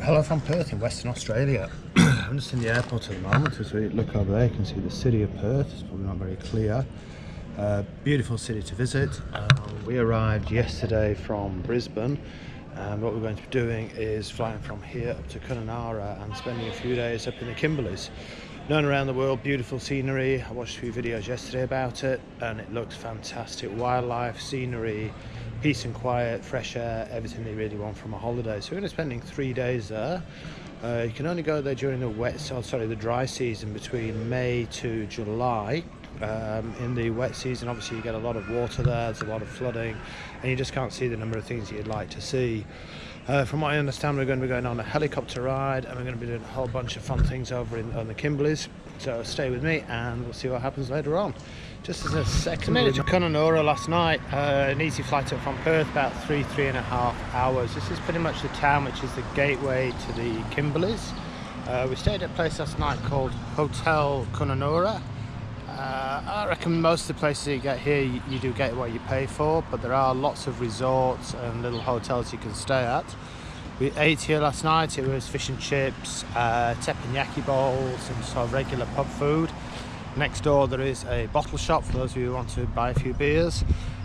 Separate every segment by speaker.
Speaker 1: Hello from Perth in Western Australia. I'm just in the airport at the moment. As we look over there, you can see the city of Perth. It's probably not very clear. Beautiful city to visit. We arrived yesterday from Brisbane, and what we're going to be doing is flying from here up to Kununurra and spending a few days up in the Kimberleys. Known around the world, beautiful scenery. I watched a few videos yesterday about it and it looks fantastic. Wildlife, scenery, peace and quiet, fresh air, everything they really want from a holiday. So we're going to be spending 3 days there. You can only go there during the dry season between May to July. In the wet season, obviously you get a lot of water there, there's a lot of flooding, and you just can't see the number of things you'd like to see. From what I understand, we're going to be going on a helicopter ride, and we're going to be doing a whole bunch of fun things over on the Kimberleys. So stay with me and we'll see what happens later on. Just as a second, made it to Kununurra last night. An easy flight up from Perth, about 3.5 hours. This is pretty much the town which is the gateway to the Kimberleys. We stayed at a place last night called Hotel Kununurra. I reckon most of the places you get here, you do get what you pay for, but there are lots of resorts and little hotels you can stay at. We ate here last night. It was fish and chips, teppanyaki bowls, and sort of regular pub food. Next door there is a bottle shop for those of you who want to buy a few beers.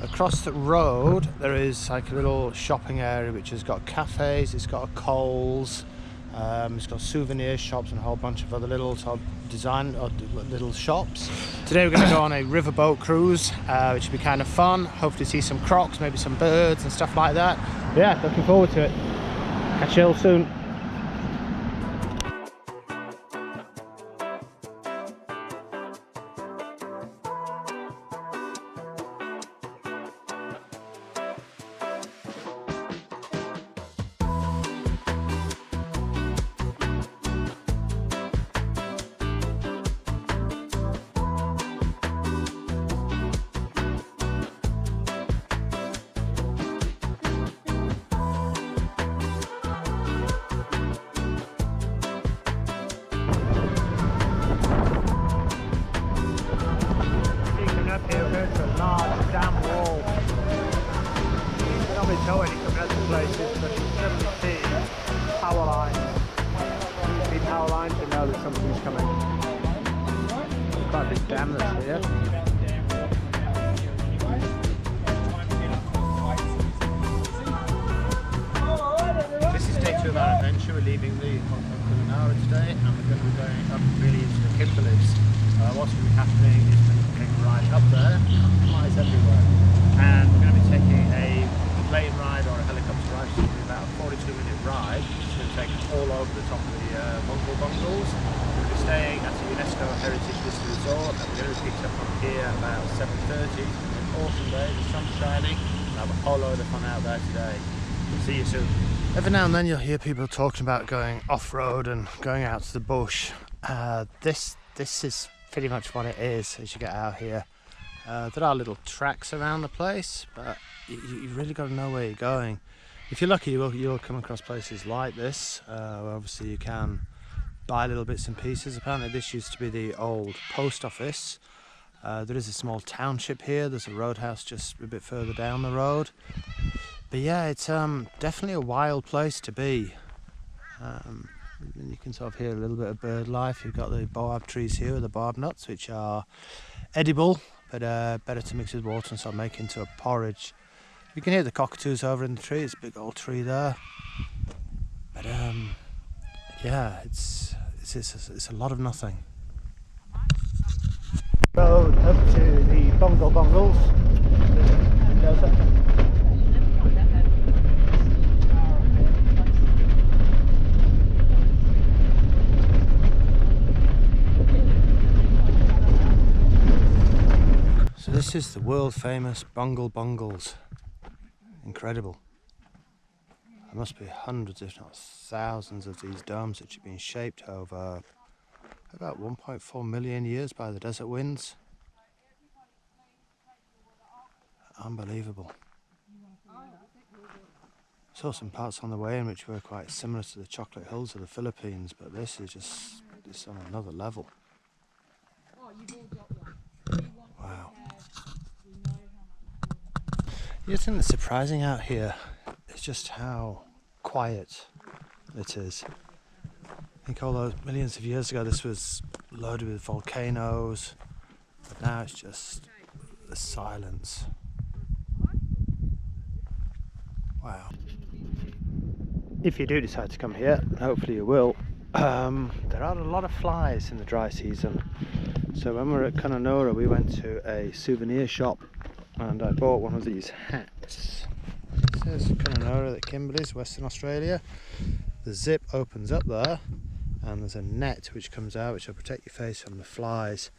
Speaker 1: Across the road there is like a little shopping area which has got cafes, it's got a Coles, it's got souvenir shops and a whole bunch of other little sort of design or little shops. Today we're going to go on a riverboat cruise, which will be kind of fun. Hopefully see some crocs, maybe some birds and stuff like that. Yeah, looking forward to it. Catch you all soon. Know any coming out to places, but you can certainly see power lines. You can see power lines to know that something's coming. There's quite a big dam that's here. This is day 2 of our adventure. We're leaving the Kununurra today, and we're going to be going up really into the Kimberleys. What's going to be happening is we're going to ride up there, flies everywhere, and we're going to be taking a plane ride or a helicopter ride. It's going to be about a 42-minute ride. It's going to take us all over the top of the Bungle Bungles. We're going to be staying at a UNESCO Heritage Listed Resort, and we're going to be picked up from here at about 7:30. It's going to be an awesome day, the sun's shining, and I'll have a whole load of fun out there today. See you soon. Every now and then you'll hear people talking about going off-road and going out to the bush. This is pretty much what it is as you get out here. There are little tracks around the place, but you really got to know where you're going. If you're lucky, you'll come across places like this, where obviously you can buy little bits and pieces. Apparently this used to be the old post office. There is a small township here. There's a roadhouse just a bit further down the road. But yeah, it's definitely a wild place to be. You can sort of hear a little bit of bird life. You've got the baobab trees here with the baobab nuts, which are edible, but better to mix with water and sort of make into a porridge. You can hear the cockatoos over in the tree. It's a big old tree there. But yeah, it's a lot of nothing. Road up to the Bungle Bungles. So this is the world famous Bungle Bungles. Incredible. There must be hundreds if not thousands of these domes which have been shaped over about 1.4 million years by the desert winds. Unbelievable. Saw some parts on the way in which were quite similar to the chocolate hills of the Philippines, but this is on another level. Wow. The other thing that's surprising out here is just how quiet it is. I think all those millions of years ago this was loaded with volcanoes, but now it's just the silence. Wow. If you do decide to come here, and hopefully you will, there are a lot of flies in the dry season. So when we were at Kununurra, we went to a souvenir shop and I bought one of these hats. It says Kununurra at Kimberley's, Western Australia. The zip opens up there and there's a net which comes out which will protect your face from the flies,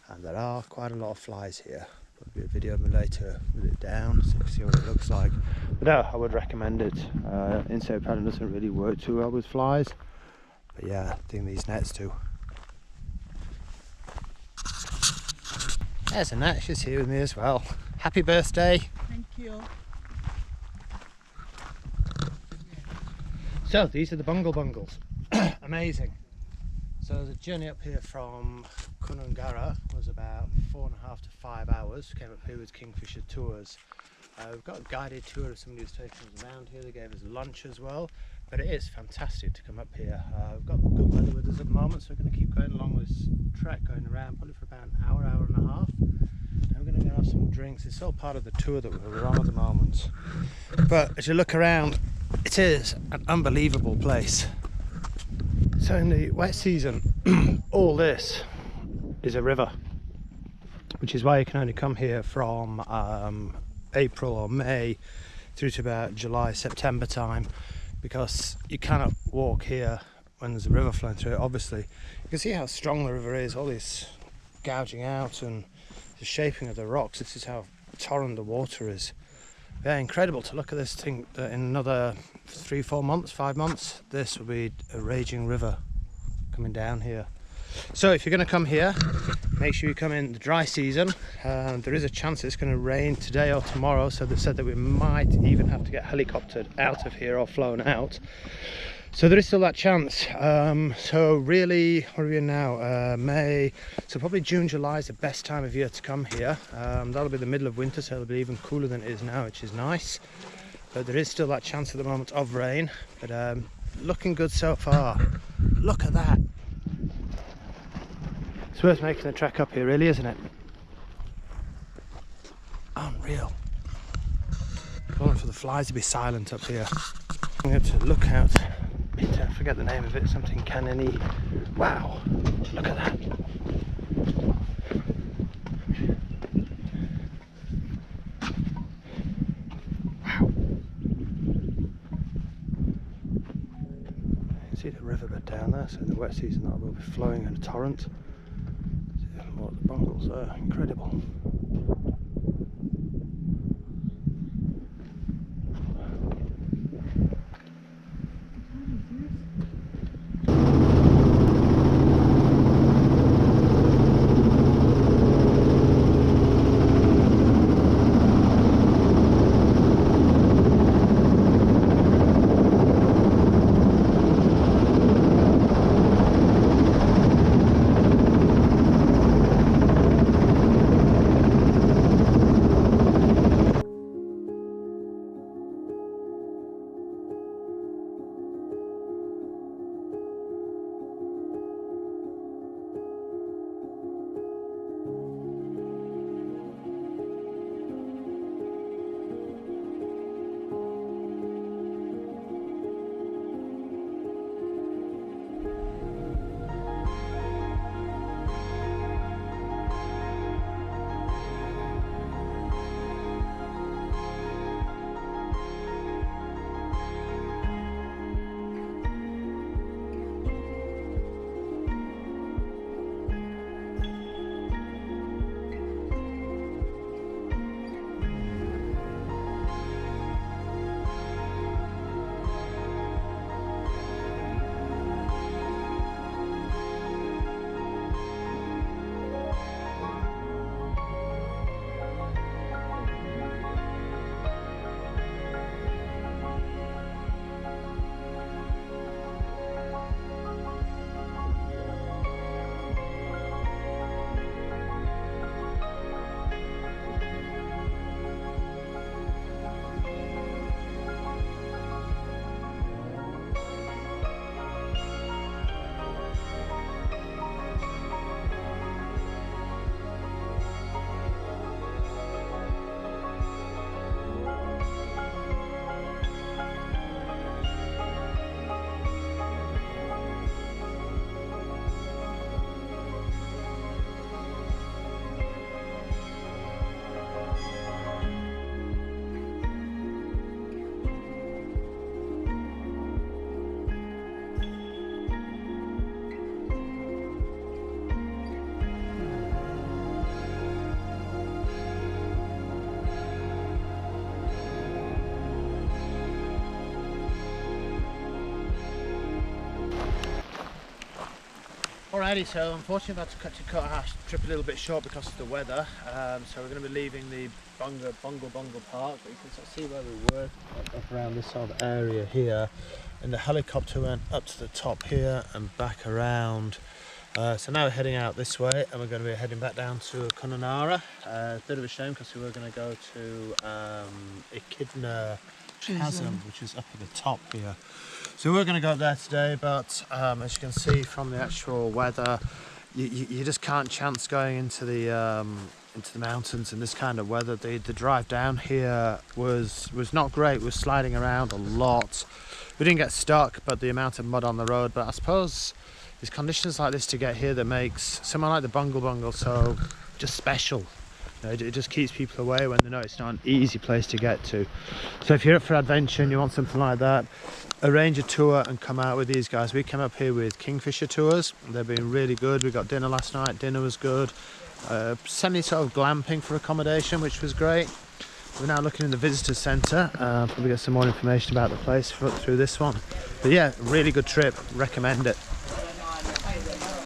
Speaker 1: and there are quite a lot of flies here. There'll be a video of me later with it down so you can see what it looks like. But no, I would recommend it. Insect repellent doesn't really work too well with flies, but yeah, I think these nets do. There's a Nat, she's here with me as well. Happy birthday!
Speaker 2: Thank you.
Speaker 1: So these are the Bungle Bungles. Amazing. So the journey up here from Kununurra was about 4.5 to 5 hours. Came up here with Kingfisher Tours. We've got a guided tour of somebody who's taking us around here. They gave us lunch as well. But it is fantastic to come up here. We've got good weather with us at the moment, so we're going to keep going along this trek, going around probably for about an hour, hour and a half. And we're going to go have some drinks. It's all part of the tour that we're on at the moment. But as you look around, it is an unbelievable place. So in the wet season, all this is a river, which is why you can only come here from April or May through to about July, September time, because you cannot walk here when there's a river flowing through it. Obviously you can see how strong the river is, all this gouging out and the shaping of the rocks. This is how torrent the water is. Yeah, incredible to look at this thing, that in another 3-4 months, 5 months, this will be a raging river coming down here. So if you're going to come here, make sure you come in the dry season. There is a chance it's going to rain today or tomorrow, so they said that we might even have to get helicoptered out of here or flown out. So there is still that chance. So really, what are we in now? May. So probably June, July is the best time of year to come here. That'll be the middle of winter, so it'll be even cooler than it is now, which is nice. But there is still that chance at the moment of rain. But looking good so far. Look at that. It's worth making the trek up here, really, isn't it? Unreal. Calling for the flies to be silent up here. I'm going to look out. I forget the name of it, something canony. Wow, look at that. Wow. You can see the riverbed down there, so in the wet season that will be flowing in a torrent. See what the bungles are, incredible. Alrighty, so unfortunately I've had to cut our trip a little bit short because of the weather. So we're going to be leaving the Bungle Bungles Park, but you can sort of see where we were up around this sort of area here. And the helicopter went up to the top here and back around. So now we're heading out this way, and we're going to be heading back down to Connemara. A bit of a shame because we were going to go to Echidna Chasm, which is up at the top here. So we're going to go up there today, but as you can see from the actual weather, you just can't chance going into the mountains in this kind of weather. The drive down here was not great. We're sliding around a lot. We didn't get stuck, but the amount of mud on the road. But I suppose there's conditions like this to get here that makes somewhere like the Bungle Bungles so just special. You know, it just keeps people away when they know it's not an easy place to get to. So if you're up for adventure and you want something like that, arrange a tour and come out with these guys. We came up here with Kingfisher Tours. They've been really good. We got dinner last night. Dinner was good. Semi sort of glamping for accommodation, which was great. We're now looking in the visitor centre. Probably get some more information about the place through this one. But yeah, really good trip. Recommend it.